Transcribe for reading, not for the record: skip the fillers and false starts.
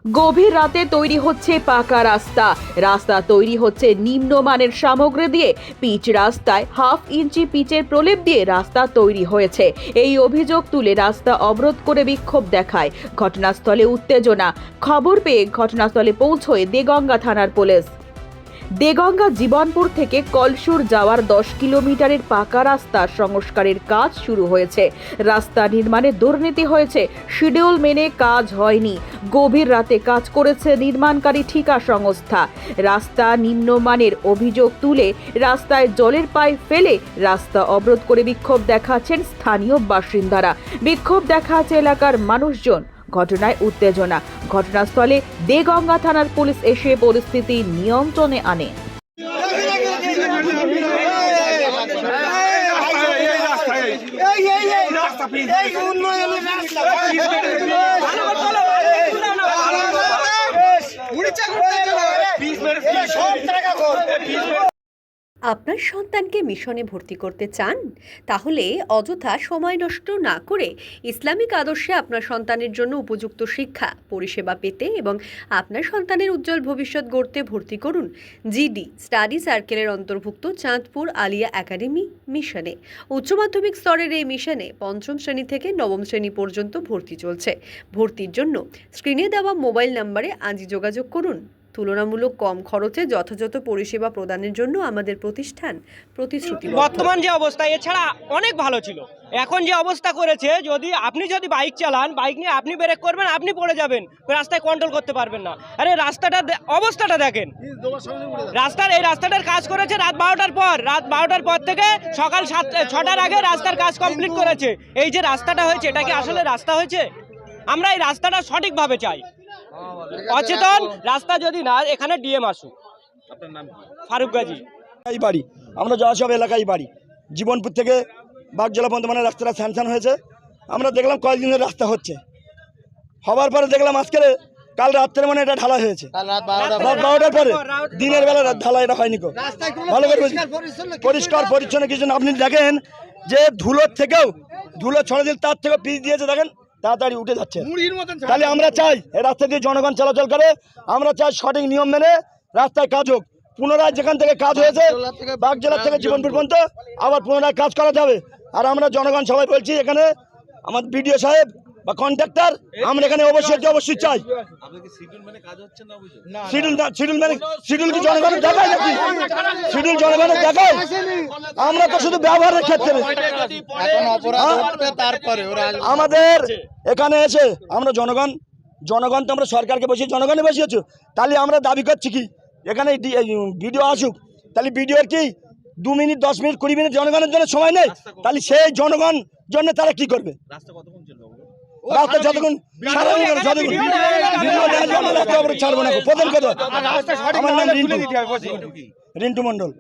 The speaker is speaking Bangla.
গভীর রাতে তৈরি হচ্ছে পাকা রাস্তা। রাস্তা তৈরি হচ্ছে নিম্নমানের সামগ্রী দিয়ে। পিচ রাস্তায় হাফ ইঞ্চি পিচের প্রলেপ দিয়ে রাস্তা তৈরি হয়েছে। এই অভিযোগ তুলে রাস্তা অবরোধ করে বিক্ষোভ দেখায়। ঘটনাস্থলে উত্তেজনা। খবর পেয়ে ঘটনাস্থলে পৌঁছয় দেগঙ্গা থানার পুলিশ। দেগঙ্গা জীবনপুর থেকে কলসুর যাওয়ার 10 কিলোমিটারের পাকা রাস্তা সংস্কারের কাজ শুরু হয়েছে। রাস্তা নির্মাণে দুর্নীতি হয়েছে, শিডিউল মেনে কাজ হয়নি। গভীর রাতে কাজ করেছে নির্মাণকারী ঠিকা সংস্থা। রাস্তা নিম্নমানের অভিযোগ তুলে রাস্তায় জলের পাইপ ফেলে রাস্তা অবরোধ করে বিক্ষোভ দেখাচ্ছেন স্থানীয় বাসিন্দারা। বিক্ষোভ দেখাচ্ছে এলাকার মানুষজন। ঘটনায় উত্তেজনা। ঘটনাস্থলে দেগঙ্গা থানার পুলিশ এসে পরিস্থিতি নিয়ন্ত্রণে আনে। আপনার সন্তানকে মিশনে ভর্তি করতে চান? তাহলে অযথা সময় নষ্ট না করে ইসলামিক আদর্শে আপনার সন্তানের জন্য উপযুক্ত শিক্ষা পরিষেবা পেতে এবং আপনার সন্তানের উজ্জ্বল ভবিষ্যৎ গড়তে ভর্তি করুন জিডি স্টাডি সার্কেলের অন্তর্ভুক্ত চাঁদপুর আলিয়া একাডেমি মিশনে। উচ্চ মাধ্যমিক স্তরের এই মিশনে 5ম শ্রেণী থেকে 9ম শ্রেণী পর্যন্ত ভর্তি চলছে। ভর্তির জন্য স্ক্রিনে দেওয়া মোবাইল নম্বরে আজই যোগাযোগ করুন। তুলনামূলক কম খরচে যথাযথ পরিষেবা প্রদানের জন্য আমাদের প্রতিষ্ঠান প্রতিশ্রুতিবদ্ধ। বর্তমান যে অবস্থা এছাড়া অনেক ভালো ছিল, এখন যে অবস্থা করেছে, আপনি যদি বাইক চালান, বাইক নিয়ে আপনি ব্রেক করবেন, আপনি পড়ে যাবেন, রাস্তায় কন্ট্রোল করতে পারবেন না। আরে অবস্থাটা দেখেন। এই রাস্তাটার কাজ করেছে রাত 12টার পর থেকে সকাল 6টার আগে রাস্তার কাজ কমপ্লিট করেছে। এই যে রাস্তাটা হয়েছে, এটা কি আসলে রাস্তা হয়েছে? আমরা এই রাস্তাটা সঠিকভাবে চাই। অচেতন রাস্তা যদি না, এখানে ডিএম আসুক। আপনার নাম? ফারুক গাজী। এই বাড়ি আমরা যাওয়া সব এলাকায় বাড়ি। জীবনপুর থেকে বাগজলা পর্যন্ত মানে রাস্তাটা স্যাংশন হয়েছে। আমরা দেখলাম কয়েকদিনের রাস্তা হচ্ছে, হওয়ার পরে দেখলাম আজকে কাল রাত্রে মানে এটা ঢালাই হয়েছে। রাত 12টার পরে দিনের বেলা ঢালাই এটা হয়নি। ভালো করে পরিষ্কার পরিচ্ছন্ন কিছু না। আপনি দেখেন যে ধুলো ছড়ে দিন, তার থেকে পিচ দিয়েছে, দেখেন তাড়াতাড়ি উঠে যাচ্ছে। তাহলে আমরা চাই এই রাস্তা দিয়ে জনগণ চলাচল করে। আমরা চাই সঠিক নিয়ম মেনে রাস্তায় কাজ হোক। পুনরায় যেখান থেকে কাজ হয়েছে বাগজেলা থেকে জীবনপুর পর্যন্ত আবার পুনরায় কাজ করা যাবে। আর আমরা জনগণ সবাই বলছি, এখানে আমাদের বিডিও সাহেব বা কন্ট্রাক্টর, আমরা এখানে অবশ্যই চাই। শিডিউল কি জনগণের দেখায় নাকি? শিডিউল জনগণের দেখায়? আমরা তো শুধু ব্যবহারের ক্ষেত্রে আমাদের এখানে এসে আমরা জনগণ তো আমরা সরকারকে বসিয়ে জনগণে বসিয়েছি। তাহলে আমরা দাবি করছি কি এখানে ভিডিও আসুক। তাহলে ভিডিওর কি 2 মিনিট 10 মিনিট 20 মিনিট জনগণের জন্য সময় নেই? তাহলে সেই জনগণ জন্য তারা কি করবে? রাস্তা যতক্ষণ ছাড়বো না। প্রধান কথা আমার নাম রিন্টু মন্ডল।